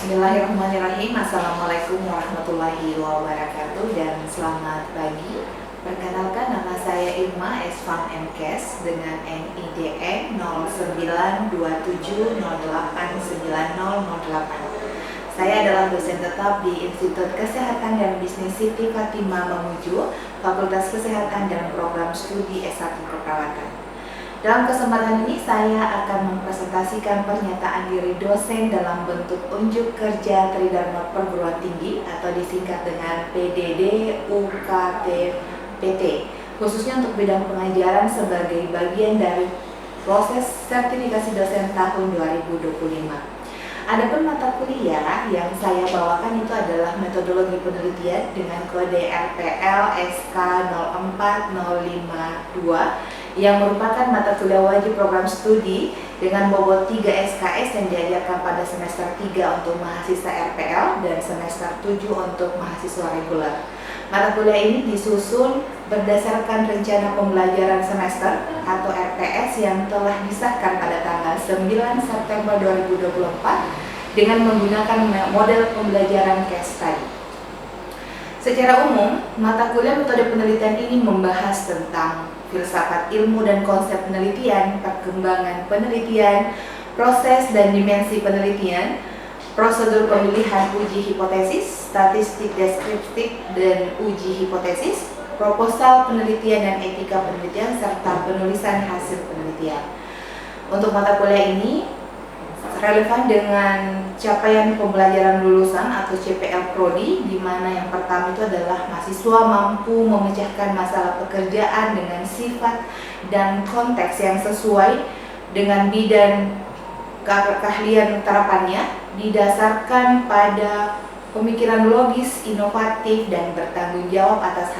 Bismillahirrahmanirrahim. Assalamualaikum warahmatullahi wabarakatuh dan selamat pagi. Perkenalkan, nama saya Irma Esfang MKes dengan NIDN 0927089008. Saya adalah dosen tetap di Institut Kesehatan dan Bisnis Siti Fatimah Mamuju, Fakultas Kesehatan dan Program Studi S1 Keperawatan. Dalam kesempatan ini saya akan mempresentasikan pernyataan diri dosen dalam bentuk unjuk kerja Tridharma Perguruan Tinggi atau disingkat dengan PDD UKT-PT, khususnya untuk bidang pengajaran sebagai bagian dari proses sertifikasi dosen tahun 2025. Adapun mata kuliah yang saya bawakan itu adalah metodologi penelitian dengan kode RPL SK 04052 yang merupakan mata kuliah wajib program studi dengan bobot 3 SKS yang diajarkan pada semester 3 untuk mahasiswa RPL dan semester 7 untuk mahasiswa reguler. Mata kuliah ini disusun berdasarkan rencana pembelajaran semester atau RPS yang telah disahkan pada tanggal 9 September 2024 dengan menggunakan model pembelajaran case study. Secara umum, mata kuliah metode penelitian ini membahas tentang filsafat ilmu dan konsep penelitian, perkembangan penelitian, proses dan dimensi penelitian, prosedur pemilihan uji hipotesis, statistik deskriptif dan uji hipotesis, proposal penelitian dan etika penelitian, serta penulisan hasil penelitian. Untuk mata kuliah ini relevan dengan capaian pembelajaran lulusan atau CPL Prodi, di mana yang pertama itu adalah mahasiswa mampu memecahkan masalah pekerjaan dengan sifat dan konteks yang sesuai dengan bidang keahlian terapannya, didasarkan pada pemikiran logis, inovatif, dan bertanggung jawab atas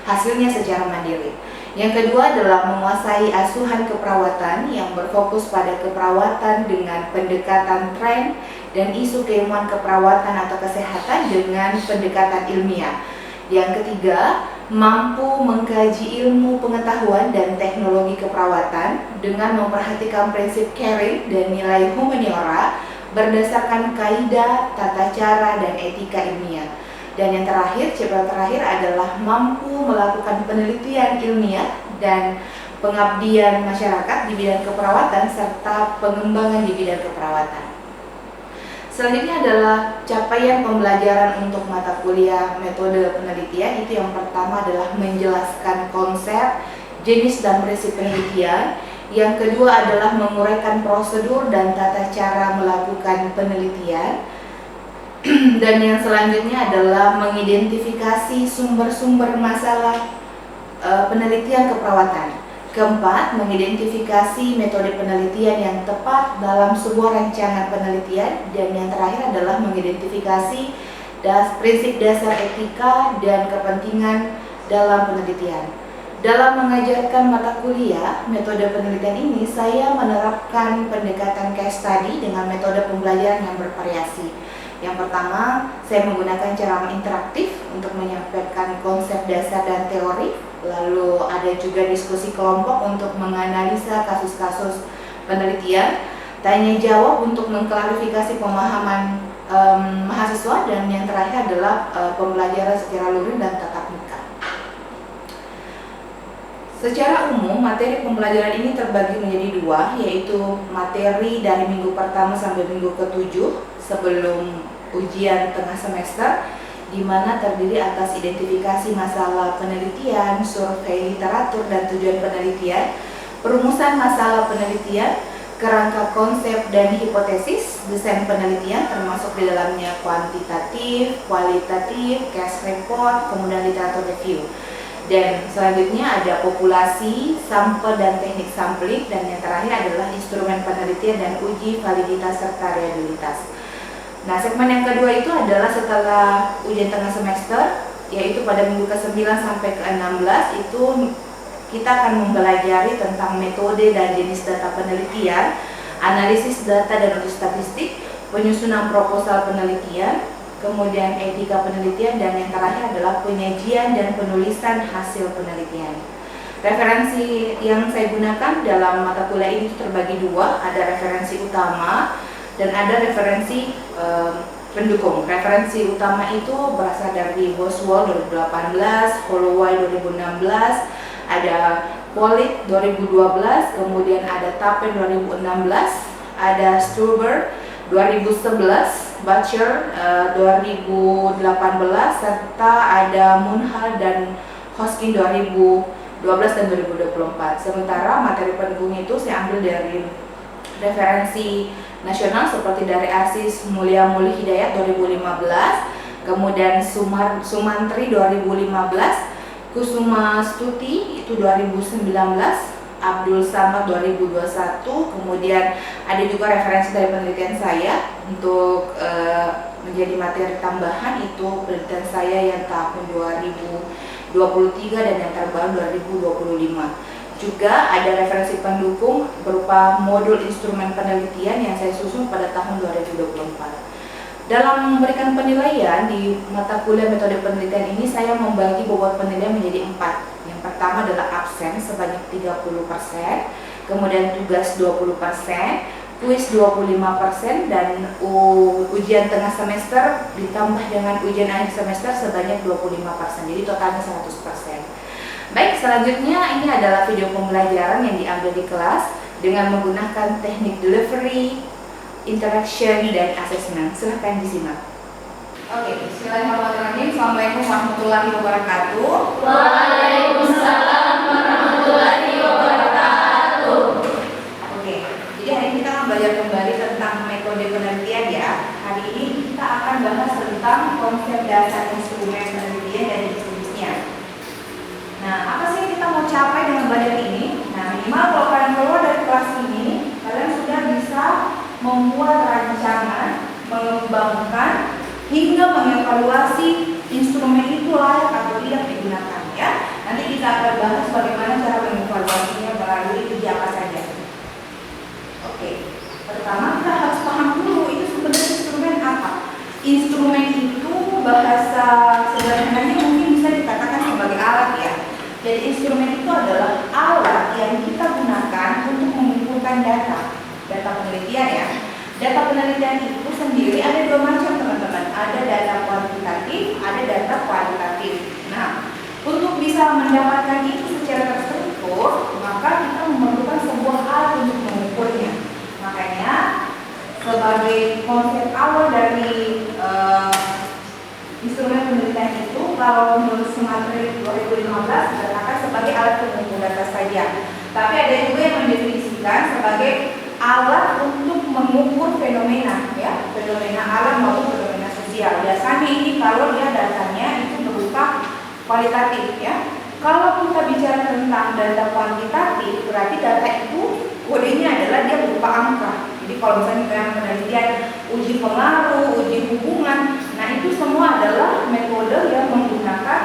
hasilnya secara mandiri. Yang kedua adalah menguasai asuhan keperawatan yang berfokus pada keperawatan dengan pendekatan tren dan isu keilmuan keperawatan atau kesehatan dengan pendekatan ilmiah. Yang ketiga, mampu mengkaji ilmu pengetahuan dan teknologi keperawatan dengan memperhatikan prinsip caring dan nilai humaniora berdasarkan kaidah, tata cara, dan etika ilmiah. Dan yang terakhir, CPL terakhir adalah mampu melakukan penelitian ilmiah dan pengabdian masyarakat di bidang keperawatan serta pengembangan di bidang keperawatan. Selanjutnya adalah capaian pembelajaran untuk mata kuliah metode penelitian. Itu yang pertama adalah menjelaskan konsep, jenis dan prinsip penelitian. Yang kedua adalah menguraikan prosedur dan tata cara melakukan penelitian. Dan yang selanjutnya adalah mengidentifikasi sumber-sumber masalah penelitian keperawatan. Keempat, mengidentifikasi metode penelitian yang tepat dalam sebuah rancangan penelitian. Dan yang terakhir adalah mengidentifikasi prinsip dasar etika dan kepentingan dalam penelitian. Dalam mengajarkan mata kuliah metode penelitian ini, saya menerapkan pendekatan case study dengan metode pembelajaran yang bervariasi. Yang pertama, saya menggunakan cara interaktif untuk menyampaikan konsep dasar dan teori. Lalu ada juga diskusi kelompok untuk menganalisa kasus-kasus penelitian, tanya jawab untuk mengklarifikasi pemahaman mahasiswa, dan yang terakhir adalah pembelajaran secara luring dan tatap muka. Secara umum, materi pembelajaran ini terbagi menjadi dua, yaitu materi dari minggu pertama sampai minggu ke-7 sebelum ujian tengah semester, di mana terdiri atas identifikasi masalah penelitian, survei literatur dan tujuan penelitian, perumusan masalah penelitian, kerangka konsep dan hipotesis, desain penelitian termasuk di dalamnya kuantitatif, kualitatif, case report, kemudian literatur review. Dan selanjutnya ada populasi, sampel dan teknik sampling, dan yang terakhir adalah instrumen penelitian dan uji validitas serta reliabilitas. Nah, segmen yang kedua itu adalah setelah ujian tengah semester, yaitu pada minggu ke-9 sampai ke-16 itu kita akan mempelajari tentang metode dan jenis data penelitian, analisis data dan uji statistik, penyusunan proposal penelitian, kemudian etika penelitian, dan yang terakhir adalah penyajian dan penulisan hasil penelitian. Referensi yang saya gunakan dalam mata kuliah ini terbagi dua, ada referensi utama dan ada referensi pendukung. Referensi utama itu berasal dari Boswell 2018, Holloway 2016, ada Pollitt 2012, kemudian ada Tappen 2016, ada Stuber 2011, Butcher 2018, serta ada Munhal dan Hoskin 2012 dan 2024. Sementara materi pendukung itu saya ambil dari referensi nasional seperti dari Asis Mulia Muli Hidayat 2015, kemudian Sumantri 2015, Kusuma Stuti itu 2019, Abdul Samad 2021, kemudian ada juga referensi dari penelitian saya untuk menjadi materi tambahan, itu penelitian saya yang tahun 2023 dan yang terbaru 2025. Juga ada referensi pendukung berupa modul instrumen penelitian yang saya susun pada tahun 2024. Dalam memberikan penilaian di mata kuliah metode penelitian ini, saya membagi bobot penilaian menjadi 4. Yang pertama adalah absen sebanyak 30%, kemudian tugas 20%, kuis 25%, dan ujian tengah semester ditambah dengan ujian akhir semester sebanyak 25%. Jadi totalnya 100%. Baik, selanjutnya ini adalah video pembelajaran yang diambil di kelas dengan menggunakan teknik delivery, interaction, dan assessment. Silahkan disimak. Oke, bismillahirrahmanirrahim. Assalamualaikum warahmatullahi wabarakatuh. Waalaikumsalam warahmatullahi wabarakatuh. Oke, jadi hari ini kita akan belajar kembali tentang metode penelitian ya. Hari ini kita akan bahas tentang konsep dasar instrumen penelitian dan jenisnya. Nah, apa sih yang kita mau capai dengan belajar ini? Nah, minimal kalau kalian keluar dari kelas ini, kalian sudah bisa membuat rancangan, mengembangkan, hingga mengevaluasi instrumen itu layak atau tidak digunakan ya. Nanti kita akan bahas bagaimana cara mengevaluasinya melalui uji apa saja. Oke, pertama kita harus paham dulu itu sebenarnya instrumen apa. Instrumen itu bahasa sederhananya mungkin bisa dikatakan sebagai alat ya. Jadi instrumen itu adalah alat yang kita gunakan untuk mengumpulkan data penelitian ya. Data penelitian itu sendiri ada dua macam teman-teman. Ada data kuantitatif, ada data kualitatif. Nah, untuk bisa mendapatkan itu secara terstruktur, maka kita memerlukan sebuah alat untuk mengukurnya. Makanya sebagai konsep awal dari instrumen penelitian itu, kalau menurut Sumantri 2015 dikatakan sebagai alat pengukur data saja. Tapi ada juga yang mendefinisikan sebagai alat untuk mengukur fenomena ya, fenomena alam maupun fenomena sosial. Biasanya ini kalau dia datanya itu berupa kualitatif ya. Kalau kita bicara tentang data kuantitatif, berarti data itu kodenya adalah dia berupa angka. Jadi kalau misalnya kita penelitian uji pengaruh, uji hubungan, nah itu semua adalah metode yang menggunakan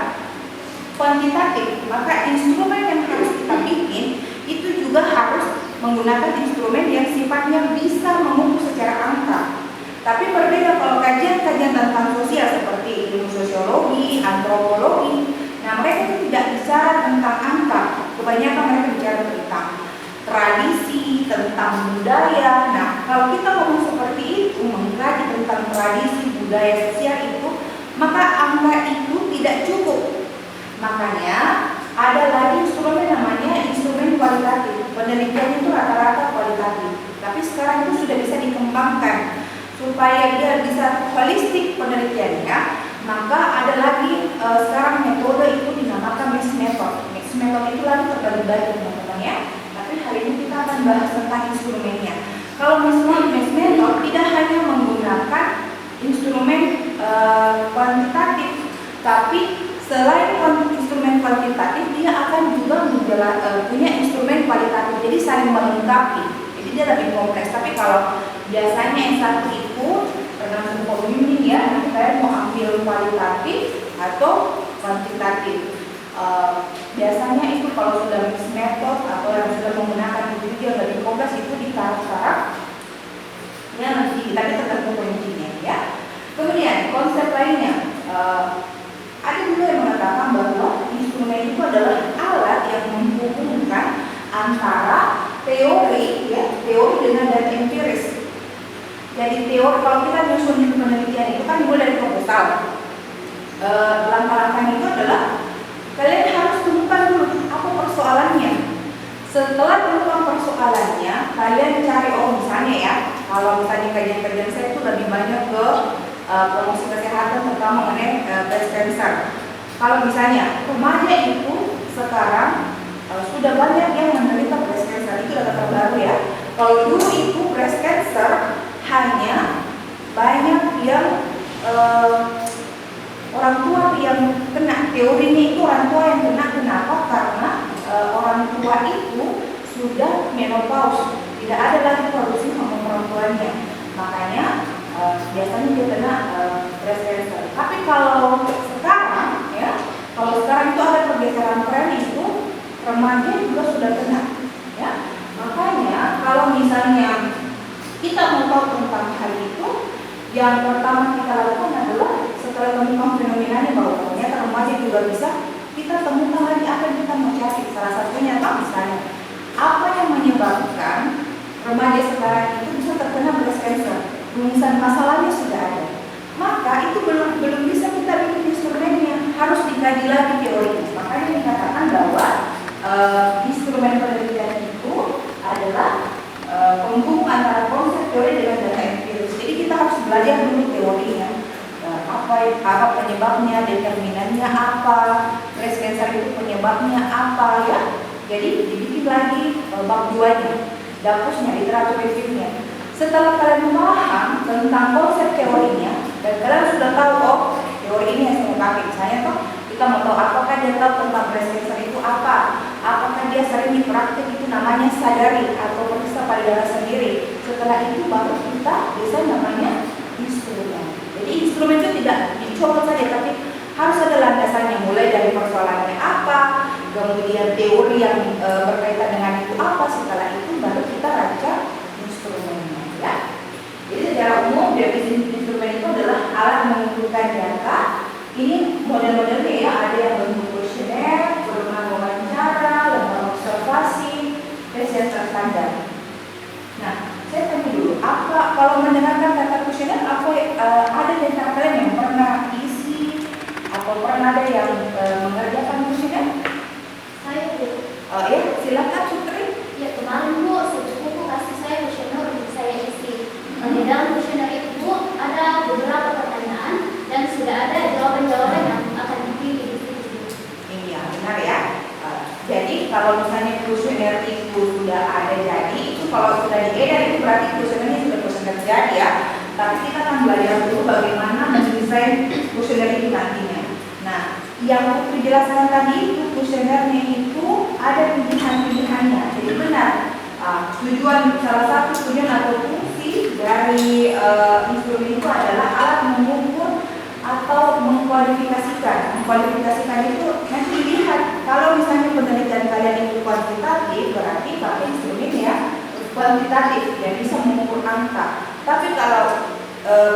kuantitatif. Maka instrumen yang harus kita bikin itu juga harus menggunakan instrumen yang sifatnya bisa mengukur secara angka. Tapi berbeda kalau kajian-kajian tentang sosial seperti ilmu sosiologi, antropologi, nah mereka itu tidak bicara tentang angka. Kebanyakan mereka bicara tentang tradisi, tentang budaya. Nah, kalau kita ngomong seperti itu, mengkaji tentang tradisi, budaya, sosial itu, maka angka itu tidak cukup. Makanya ada lagi instrumen namanya instrumen kualitatif. Penelitian itu rata-rata kualitatif. Tapi sekarang itu sudah bisa dikembangkan supaya dia bisa holistik penelitiannya. Maka ada lagi sekarang metode itu dinamakan mixed method. Mixed method itu lagi terbagi-bagi teman-teman ya. Tapi hari ini kita akan bahas tentang instrumennya. Kalau mixed method tidak hanya menggunakan instrumen kuantitatif, tapi selain instrumen kuantitatif, dia akan juga punya instrumen kualitatif. Jadi saling melengkapi. Jadi dia lebih kompleks. Tapi kalau biasanya yang satu itu tergantung pembimbing ya, nanti kalian mau ambil kualitatif atau kuantitatif. Biasanya itu kalau sudah mixed method atau yang sudah menggunakan itu dia lebih kompleks, itu di tahap yang lebih, tapi tergantung pembimbingnya ya. Kemudian konsep lainnya. Ada juga yang mengatakan bahwa instrumen itu adalah alat yang menghubungkan antara teori ya, teori dengan data empiris. Jadi menyusun penelitian itu kan dimulai dari proposal. Langkah-langkahnya itu adalah kalian harus temukan dulu apa persoalannya. Setelah temukan persoalannya, kalian cari, misalnya ya, kalau misalnya kajian-kajian saya itu lebih banyak ke promosi kesehatan, terutama mengenai breast cancer. Kalau misalnya remaja itu sekarang sudah banyak yang menderita breast cancer, itu data terbaru ya. Kalau dulu itu breast cancer hanya banyak yang orang tua yang kena. Teorinya itu orang tua yang kena. Kenapa? Karena orang tua itu sudah menopause, tidak ada lagi produksi hormon orang tuanya, makanya biasanya dia kena breast cancer. Tapi kalau sekarang ya, kalau sekarang itu ada pergeseran tren itu remaja juga sudah kena ya. Makanya kalau misalnya kita mau tahu tentang hal itu, yang pertama kita lakukan adalah setelah temukan fenomenanya bahwa ternyata remaja juga bisa, kita temukan lagi apa yang kita mau cari. Salah satunya misalnya apa yang menyebabkan remaja sekarang itu bisa terkena breast cancer. Rumusan masalahnya sudah ada, maka itu belum bisa kita bikin instrumennya, harus dikaji lagi teorinya. Makanya dikatakan bahwa instrumen penelitian itu adalah penghubung antara konsep teori dengan data empiris. Jadi kita harus belajar dulu teorinya, apa penyebabnya, determinannya apa, breast cancer itu penyebabnya apa ya. Jadi dibikin lagi bab 2-nya, dapusnya, literatur reviewnya. Setelah kalian memaham tentang konsep teorinya dan kalian sudah tahu teori ini yang saya pakai, misalnya kita mau tahu apakah dia tahu tentang breast cancer itu apa, apakah dia sering di praktik, itu namanya sadari atau periksa payudara sendiri. Setelah itu baru kita bisa namanya instrumen. Jadi instrumen itu tidak dicoba saja, tapi harus ada landasannya, mulai dari persoalannya apa, kemudian teori yang berkaitan dengan itu apa. Setelah itu baru kita rancang instrumennya ya. Jadi secara umum definisi instrumen itu adalah alat mengumpulkan data. Ini model-modelnya ya, ada yang bentuk kuesioner, berbentuk wawancara, lembar observasi, tes yang terstandar. Nah, saya tanya dulu, apa kalau mendengarkan kata kuesioner, ada di antara kalian yang pernah isi atau pernah ada yang mengerjakan kuesioner? Saya Bu. Ya, silakan Sutri. Ya kemarin Bu, sepupuku kasih saya kuesioner untuk saya isi. Di dalam kuesioner itu Bu, ada beberapa pertanyaan dan sudah ada jawaban-jawaban yang akan dipilih di situ. Iya, benar ya. Jadi kalau misalnya kuesioner itu sudah ada jadi, itu kalau sudah diedar itu berarti kuesionernya sudah kuesioner jadi ya. Tapi kita akan belajar dulu bagaimana mendesain kuesioner itu nantinya. Nah, yang Putri jelaskan tadi itu kuesionernya itu ada pilihan-pilihannya. Jadi benar, salah satu tujuan atau fungsi dari instrumen itu adalah alat mengukur atau mengkualifikasikan. Mengkualifikasikan itu nanti dilihat. Kalau misalnya penelitian kalian itu kuantitatif, berarti pakai instrumen ya kuantitatif yang bisa mengukur angka. Tapi kalau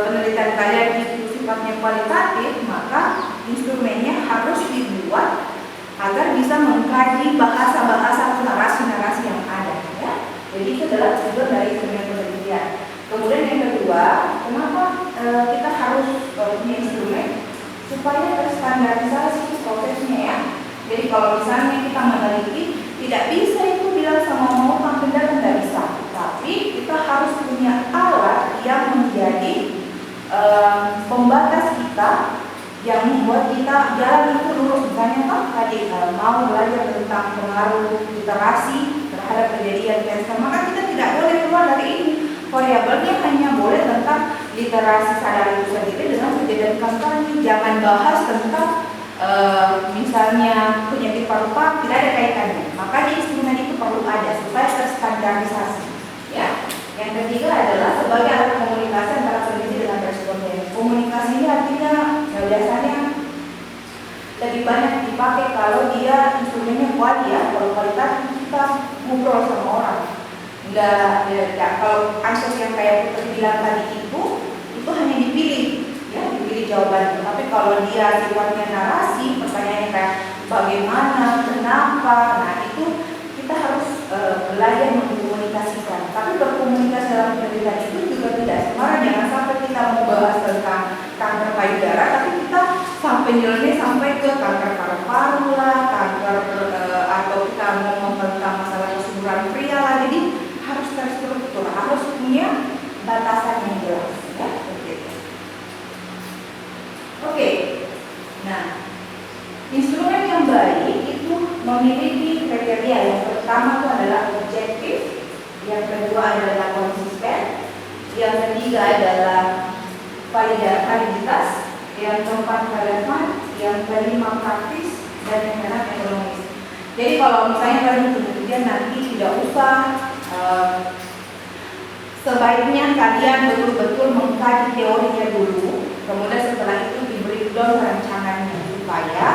penelitian kalian itu sifatnya kualitatif, maka instrumennya harus dibuat agar bisa mengkaji bahasa-bahasa atau narasi-narasi yang ada ya. Jadi itu adalah tujuan dari instrumen penelitian. Kemudian yang kedua, kenapa kita harus punya instrumen? Supaya terstandarisasi prosesnya ya. Jadi kalau misalnya kita meneliti, tidak bisa itu bilang sama mau tampilnya tidak bisa. Tapi kita harus punya alat yang menjadi pembatas kita, yang membuat kita jalan itu lurus. Misalnya tadi mau belajar tentang pengaruh literasi terhadap kejadian cancer, maka kita tidak boleh keluar dari ini. Variabelnya hanya boleh tentang literasi sadar itu sendiri dengan kejadian kanker. Jangan bahas tentang misalnya penyakit paru-paru, tidak ada kaitannya. Makanya instrumen itu perlu ada supaya terstandarisasi. Ya. Yang ketiga adalah sebagai alat komunikasi antara peneliti dengan responden. Komunikasi ini artinya biasanya lebih banyak dipakai kalau dia instrumennya kuat ya. Kalau kualitas kita ngobrol sama orang. Enggak, kalau answer yang kayak Putri bilang tadi itu hanya dipilih ya, dipilih jawabannya. Tapi kalau dia sifatnya narasi, pertanyaannya kayak bagaimana, kenapa, nah itu kita harus belajar mengkomunikasikan. Tapi berkomunikasi dalam penelitian itu juga tidak sembarang. Jangan sampai kita kita mau bahas tentang kanker payudara, tapi kita penjelasannya sampai ke kanker paru-paru lah, kanker atau kita ngomong tentang masalah kesuburan pria lah. Jadi harus terstruktur, harus punya batasan yang jelas, ya. Oke. Nah, instrumen yang baik itu memiliki kriteria. Yang pertama itu adalah objektif, yang kedua adalah konsisten, yang ketiga adalah validitas, yang keempat relevan, yang kelima praktis, dan yang keenam ekonomis. Jadi kalau misalnya kalian kemudian nanti tidak usah, sebaiknya kalian betul-betul mengkaji teorinya dulu, kemudian setelah itu diberi down rancangannya supaya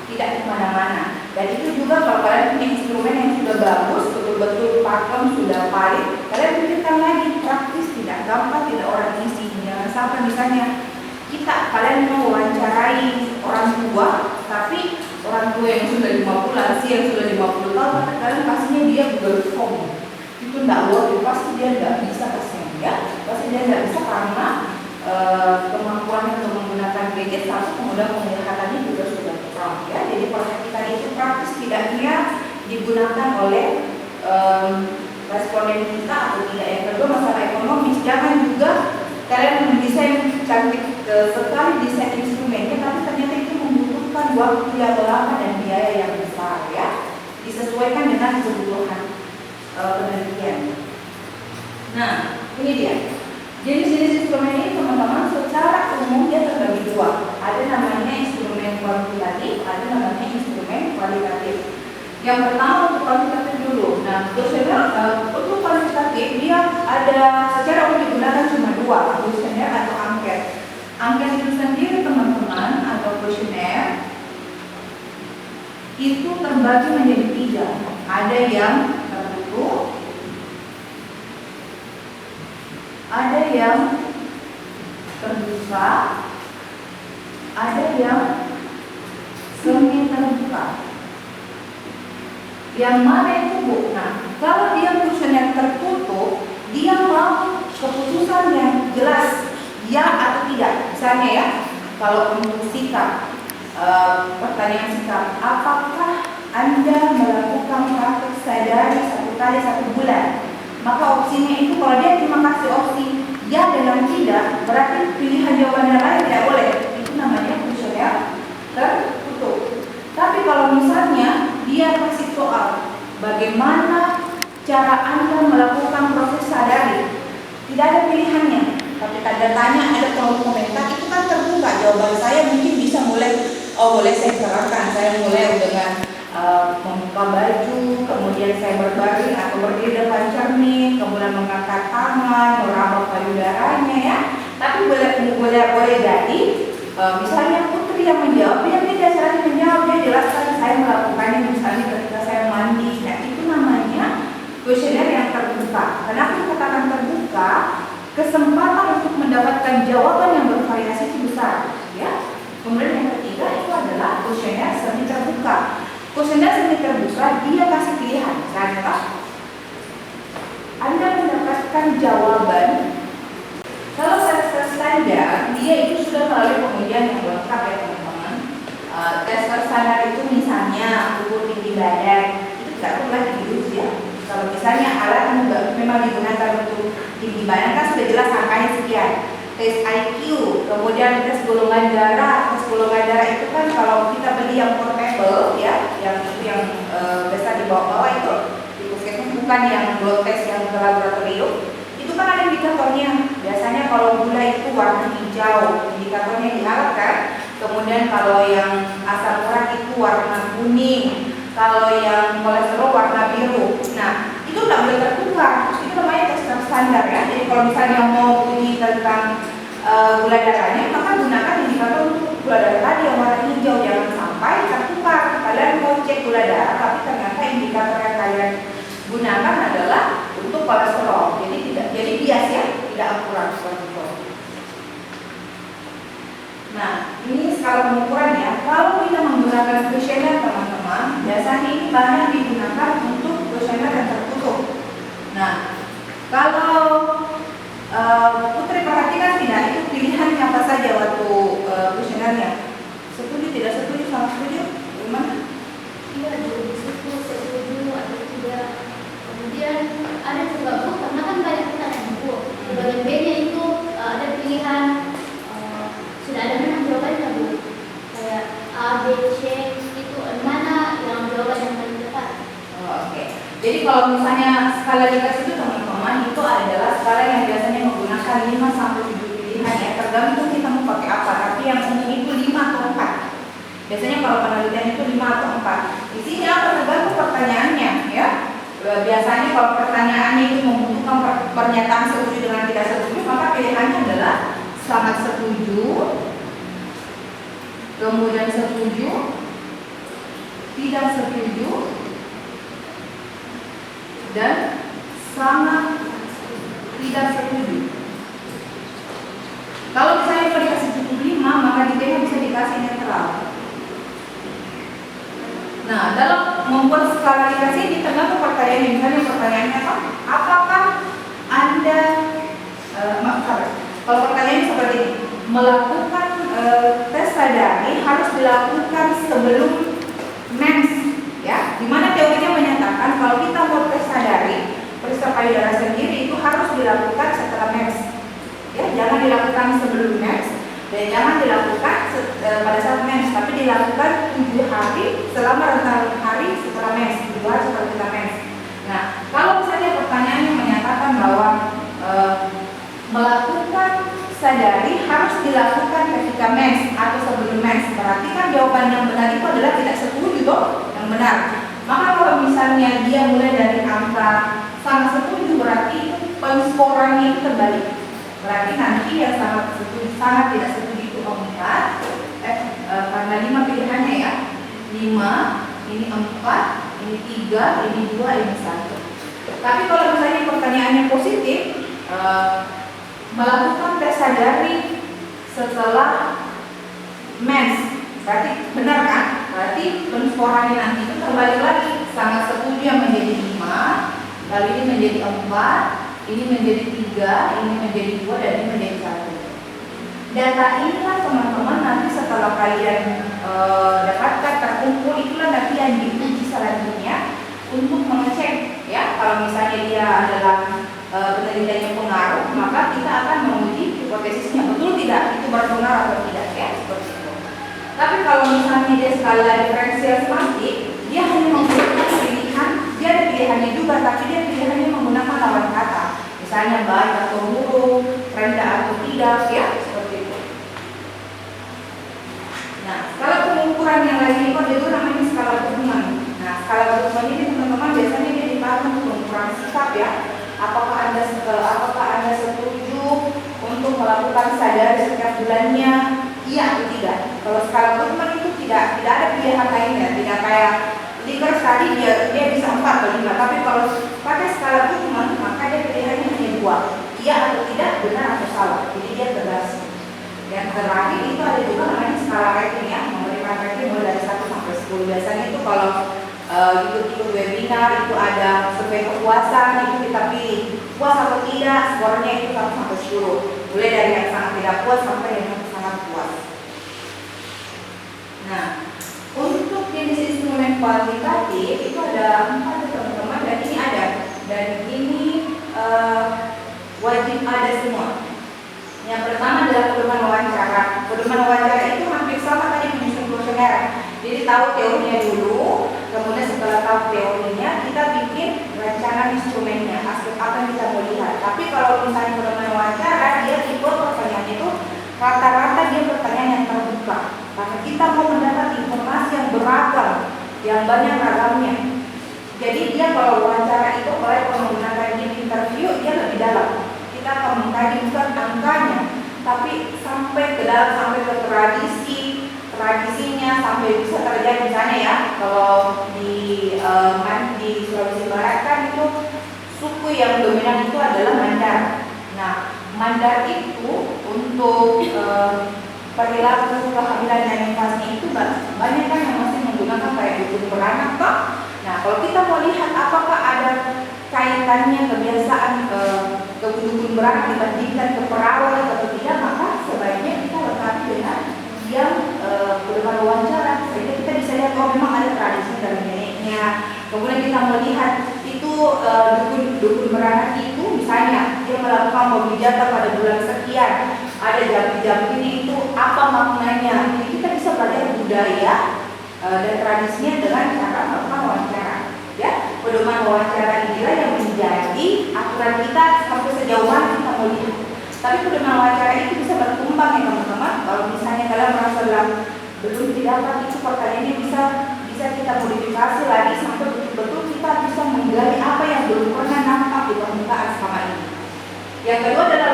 tidak kemana-mana. Dan itu juga kalau kalian punya instrumen yang sudah bagus, betul-betul pakem, sudah valid, kalian pikirkan lagi, praktis, tidak gampang, tidak orang isi. Jangan sampai misalnya kalian mau wawancarai orang tua, tapi orang tua yang sudah 50, lansia yang sudah 50 tahun, kalian pastinya dia Google Form. Itu tidak worth it, pasti dia tidak bisa pastinya, ya. Pasti dia tidak bisa karena kemampuannya untuk menggunakan gadget satu, kemudian penglihatannya juga sudah kurang, ya. Jadi perhatikan itu praktis tidaknya digunakan oleh responden kita atau tidak. Yang kedua masalah ekonomis, jangan juga kalian mendesain cantik sekali desain instrumennya, tapi ternyata itu membutuhkan waktu yang lama dan biaya yang besar, ya. Disesuaikan dengan kebutuhan penelitian. Nah, ini dia. Jenis-jenis instrumen ini teman-teman secara umum dia terbagi dua. Ada namanya instrumen kuantitatif, ada namanya instrumen kualitatif. Yang pertama untuk kuantitatif dulu. Nah, untuk kuantitatif dia ada secara umum digunakan cuma dua, kuesioner atau angket. Angket itu sendiri teman-teman atau kuesioner itu terbagi menjadi tiga. Ada yang tertutup, ada yang terbuka, ada yang semi terbuka. Yang mana itu Bu? Nah, kalau dia kuesioner tertutup, dia mau keputusan yang jelas, ya atau tidak. Misalnya ya, kalau untuk sikap, pertanyaan sikap, apakah Anda melakukan praktek sadari 1 kali 1 bulan? Maka opsinya itu kalau dia cuma kasih opsi ya dan tidak, berarti pilihan jawaban yang lain tidak boleh. Itu namanya kuesioner tertutup. Tapi kalau misalnya dia kasih soal, bagaimana cara Anda melakukan proses sadari, tidak ada pilihannya. Tapi tanda tanya, ada kolom komentar, itu kan terbuka. Jawaban saya mungkin bisa mulai, boleh saya terangkan, saya mulai dengan membuka baju, kemudian saya berbaring atau berdiri depan cermin, kemudian mengangkat tangan, meraba payudaranya, ya. Tapi boleh jadi misalnya putri yang menjawab, dia tidak salah menjawab, dia jelaskan saya melakukannya misalnya ketika saya mandi. Nah, itu namanya kuesioner yang terbuka. Kenapa dikatakan terbuka? Kesempatan untuk mendapatkan jawaban yang bervariasi itu besar, ya. Kemudian yang ketiga itu adalah kuesioner semi terbuka. Kuesioner semi terbuka dia kasih pilihan. Misalnya, Anda mendapatkan jawaban. Kalau tes standar, dia itu sudah melalui pengujian yang lengkap, ya teman-teman. Tes standar itu misalnya ukur tinggi badan, itu tidak perlu lagi diuji, ya. Kalau misalnya alat memang digunakan untuk tinggi badan kan sudah jelas angkanya sekian. Tes IQ, kemudian tes golongan darah. Tes golongan darah itu kan kalau kita beli yang portable, ya, yang biasa di bawah-bawah itu di puskesmas, bukan yang blood test yang ke laboratorium. Itu kan ada indikatornya. Biasanya kalau gula itu warna hijau, indikatornya di alat kan. Kemudian kalau yang asam urat itu warna kuning, kalau yang kolesterol warna biru. Nah, itu tidak boleh tertukar. Itu namanya tes standar, ya. Jadi kalau misalnya mau uji tentang gula darahnya, maka gunakan indikator untuk gula darah tadi yang warna hijau. Jangan sampai tertukar. Kalian mau cek gula darah, tapi ternyata indikator yang kalian gunakan adalah untuk kolesterol. Jadi bias, ya, tidak akurat seperti itu. Nah, ini skala pengukurannya. Kalau kita menggunakan kuesioner, teman-teman, biasanya ini bahan digunakan untuk kuesioner yang tertutup. Nah, kalau putri perhatikan tidak, itu kalau misalnya skala dikasih itu teman-teman itu adalah skala yang biasanya menggunakan 5 sampai 7 pilihan ya, tergantung kita mau pakai apa. Tapi yang umum itu 5 atau 4. Biasanya kalau penelitian itu 5 atau 4. Isinya apa tergantung pertanyaannya ya. Biasanya kalau pertanyaannya itu membutuhkan pernyataan setuju dengan tidak setuju, maka pilihannya adalah sangat setuju, kemudian setuju, tidak setuju, dan sangat tidak setuju. Kalau misalnya mau dikasih cukup 5, maka di tengah bisa dikasih netral. Nah, dalam membuat skala dikasih di tengah pertanyaan, misalnya pertanyaannya apa? Apakah Anda kalau pertanyaannya seperti ini, melakukan tes sadari harus dilakukan sebelum mens, ya? Dimana teorinya menyatakan kalau kita mau tes sadari periksa payudara sendiri itu harus dilakukan setelah mens, ya? Jangan dilakukan sebelum mens dan jangan dilakukan pada saat mens, tapi dilakukan 7 hari selama rentang hari setelah mens, 7 hari setelah kita mens. Nah, kalau misalnya pertanyaannya menyatakan bahwa melakukan sadari harus dilakukan ketika mens atau sebelum mens, berarti kan jawaban yang benar itu adalah tidak setuju toh, yang benar. Maka kalau misalnya dia mulai dari angka sangat setuju, berarti penskorannya itu terbalik. Berarti nanti yang sangat setuju, sangat tidak setuju itu 4. Karena 5 pilihannya ya, 5, ini 4, ini 3, ini 2, ini 1. Tapi kalau misalnya pertanyaannya positif, melakukan tes sadari setelah mens, berarti benar kan? Berarti penskorannya nanti itu terbalik lagi, sangat setuju yang menjadi 5, lalu ini menjadi 4, ini menjadi 3, ini menjadi 2, dan ini menjadi 1. Data inilah teman-teman nanti setelah kalian dapatkan terkumpul, itulah nanti yang diuji selanjutnya untuk mengecek ya, kalau misalnya dia adalah penelitiannya pengaruh, maka kita akan menguji hipotesisnya betul tidak itu berpengaruh atau tidak ya, seperti itu. Tapi kalau misalnya dia skala diferensial semantik, dia hanya menggunakan pilihan, dia ada pilihannya juga, tapi dia pilihannya menggunakan lawan kata, misalnya baik atau buruk, rendah atau tidak ya, seperti itu. Nah, skala pengukuran yang lain itu namanya skala Gutman. Nah, skala Gutman ini teman-teman biasanya dia dipakai untuk pengukuran sikap ya. Apakah anda setuju untuk melakukan sadari setiap bulannya? Iya atau tidak? Kalau skala Gutman itu tidak ada pilihan lainnya, tidak kayak Likert tadi dia bisa 4 atau 5. Tapi kalau pakai skala Gutman maka dia pilihannya hanya 2, iya atau tidak, benar atau salah. Jadi dia tegas. Yang terakhir itu ada juga namanya skala rating ya, memberikan rating mulai dari 1 sampai 10. Biasanya itu kalau ikut webinar itu ada survei kepuasan, itu kita pilih puas atau tidak, skornya itu 1 sampai 10. Mulai dari yang sangat tidak puas sampai yang sangat puas. Nah, untuk jenis instrumen kualitatif itu ada 4 teman-teman, dan ini ada, dan ini wajib ada semua. Yang pertama adalah pedoman wawancara. Pedoman wawancara itu hampir sama tadi menyusun kuesioner. Jadi tahu teorinya dulu, kemudian setelah tahu teorinya kita bikin rancangan instrumennya, aspek apa yang kita mau lihat. Tapi kalau misalnya pedoman wawancara, dia tipe pertanyaan itu rata-rata dia pertanyaan yang terbuka. Karena kita mau mendapat informasi yang beragam, yang banyak ragamnya. Jadi dia kalau wawancara itu, kalau menggunakan interview, dia lebih dalam. Kita akan mengkaji bukan angkanya, tapi sampai ke dalam, sampai ke tradisinya, sampai bisa terjadi misalnya ya, kalau di Sulawesi Barat kan itu suku yang dominan itu adalah Mandar. Nah, Mandar itu untuk perilaku kehamilan dan infasnya itu banyak kan yang masih menggunakan kayak dukun beranak toh. Nah, kalau kita mau lihat apakah ada kaitannya kebiasaan ke dukun beranak dibandingkan ke perawan atau tidak, maka sebaiknya kita lengkapi dengan yang pedoman wawancara, sehingga kita bisa lihat oh memang ada tradisi dari neneknya. Kemudian kita melihat itu dukun beranak itu misalnya dia melakukan pemijatan pada bulan sekian, ada jam-jam ini, itu apa maknanya. Jadi kita bisa belajar budaya dan tradisinya dengan cara melakukan wawancara. Ya, pedoman wawancara inilah yang menjadi aturan kita sampai sejauh mana kita mau lihat. Tapi pedoman wawancara itu bisa berkembang ya teman-teman. Kalau misalnya kalian merasa belum didapat itu pertanyaannya bisa kita modifikasi lagi sampai betul-betul kita bisa menggali apa yang belum pernah nampak di permukaan selama ini. Yang kedua adalah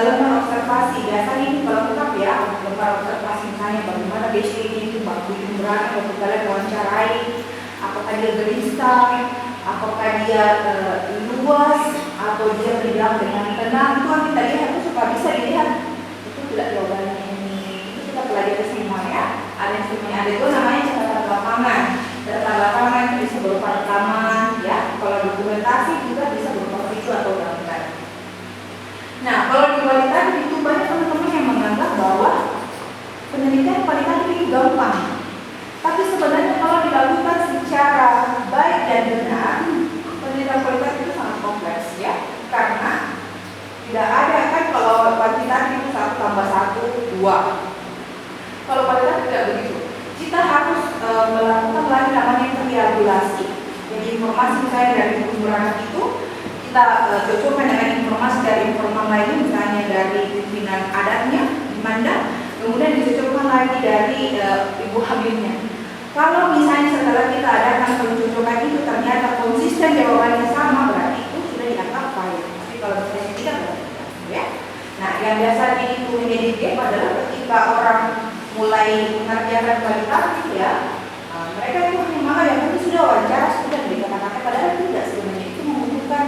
lembar observasi. Biasanya ini kalau lengkap ya, lembar observasi misalnya bagaimana basicnya itu baku berani waktu kalian wawancarai, apakah dia gelisah, apakah dia luas, atau dia berdiam dengan tenang. Itu kan kita lihat itu supaya bisa dilihat itu tidak jawabannya ini. Itu kita pelajari semua ya. Ada yang semuanya ada itu namanya catatan lapangan. Catatan lapangan itu bisa berupa rekaman ya. Kalau dokumentasi juga bisa berupa video atau gambar. Nah, kalau di kualitatif itu banyak teman-teman yang menganggap bahwa penelitian kualitatif itu gampang. Tapi sebenarnya kalau dilakukan secara baik dan benar, penelitian kualitatif itu sangat kompleks ya. Karena tidak ada kan kalau kuantitatif itu 1 tambah 1, 2. Kalau kualitatif tidak begitu. Kita harus melakukan lagi namanya triangulasi. Jadi informasi misalnya dari kumpulan itu kita cocokkan dengan informasi dari informan lainnya, misalnya dari pimpinan adatnya di Manda, kemudian dicocokkan lagi dari ibu hamilnya. Kalau misalnya setelah kita adakan pencocokan itu ternyata konsisten jawabannya sama, berarti itu sudah dianggap valid. Tapi kalau misalnya tidak, berarti tidak. Ya. Nah, yang biasanya itu menjadi gap adalah ketika orang mulai mengerjakan kualitatif ya, mereka itu hanya yang itu sudah wawancara, sudah dikatakan, padahal tidak sebenarnya itu membutuhkan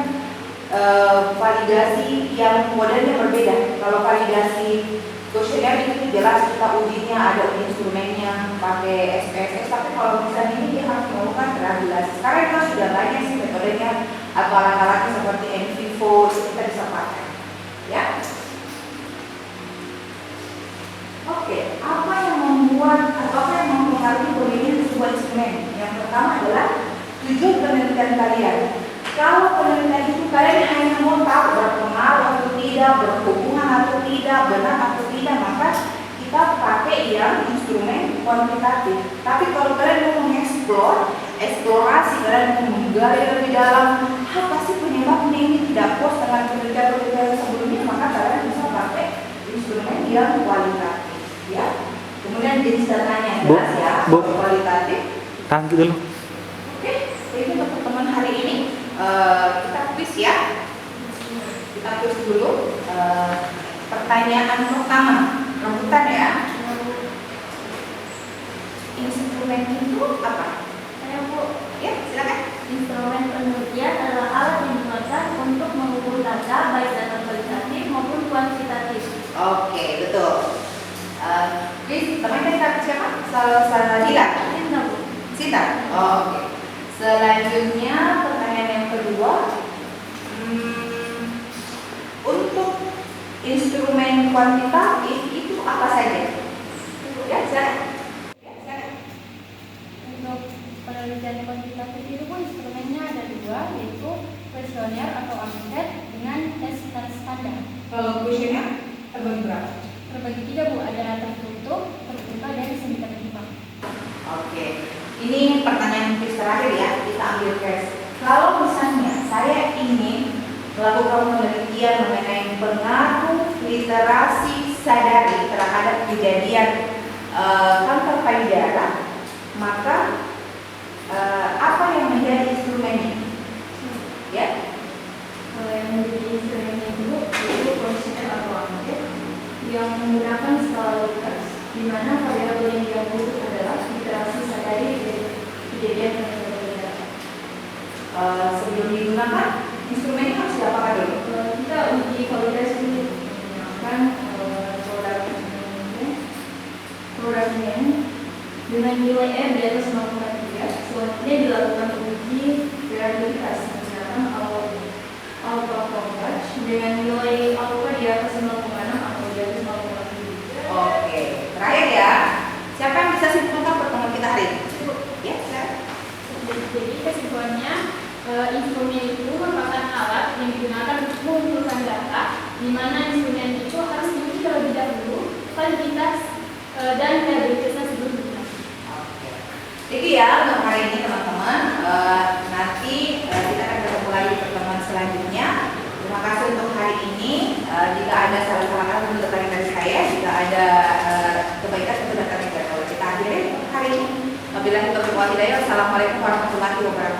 validasi yang modelnya berbeda. Kalau validasi kuesioner itu jelas kita ujinya ada uji instrumennya pakai SPSS, tapi kalau misalnya ini dia harus melakukan triangulasi. Sekarang itu sudah banyak sih metodenya atau alat-alatnya seperti NVivo itu kita bisa pakai. Ya. Oke, apa yang membuat atau apa yang mempengaruhi pemilihan sebuah instrumen? Yang pertama adalah tujuan penelitian kalian. Kalau penelitian itu kalian hanya mau tahu berpengaruh atau tidak, berhubungan atau tidak, benar atau tidak, maka kita pakai yang instrumen kuantitatif. Tapi kalau kalian mau eksplorasi, kalian mau menggali lebih dalam, apa sih penyebabnya ini tidak puas dengan penelitian sebelumnya, maka kalian bisa pakai instrumen yang kualitatif. Ya. Kemudian jenis datanya jelas ya, kualitatif. Tahan dulu. Oke, jadi untuk teman hari ini kita kuis ya. Kita kuis dulu. Pertanyaan pertama, rebutan ya. Instrumen itu apa? Saya Bu, Ya, silakan. instrumen penelitian adalah alat yang digunakan untuk mengukur data, baik data kualitatif maupun kuantitatif. Oke, betul. Please, teman kita siapa? Salsabila. Cinta Bu. Sita. Oke. Selanjutnya pertanyaan yang kedua. Untuk instrumen kuantitatif itu apa saja? Ya, silakan. Untuk penelitian kuantitatif itu pun instrumennya ada 2, yaitu kuesioner atau anket dengan tes standar. Kalau kuesioner terbagi berapa? Terbagi 3 Bu, ada tertutup, terbuka, dan semi terbuka. Oke. Ini pertanyaan quiz terakhir ya, kita ambil tes. Kalau misalnya saya ingin melakukan penelitian mengenai pengaruh literasi sadari terhadap kejadian kanker payudara, maka apa yang menjadi instrumennya? Ya? Yang menjadi instrumennya dulu yaitu kuesioner atau anket yang menggunakan skala Likert, di mana variabel yang diambil adalah literasi sadari dari kejadian kanker payudara. Sebelum digunakan, instrumennya harus diapakan dulu? Kita uji validasi menggunakan produknya dengan nilai R di atas 0,3. Selanjutnya dilakukan uji reliabilitas menggunakan alpha converge dengan nilai alpha di atas 0,6 atau di atas 0,7. Oke, terakhir ya. Siapa yang bisa simpulkan pertemuan kita hari ini? Ya, silakan. Jadi kesimpulannya, instrumen itu merupakan alat yang digunakan untuk mengumpulkan data, di mana instrumen itu harus diuji terlebih dahulu validitas dan reliabilitasnya sebelum digunakan. Oke. Itu ya untuk hari ini teman-teman. Nanti Jika ada salah-salah kata tentu datangin dari saya. Jika ada kebaikan tentu datangin dari Allah. Kita akhiri hari ini. Wabillahi taufiq wal hidayah. Assalamualaikum warahmatullahi wabarakatuh.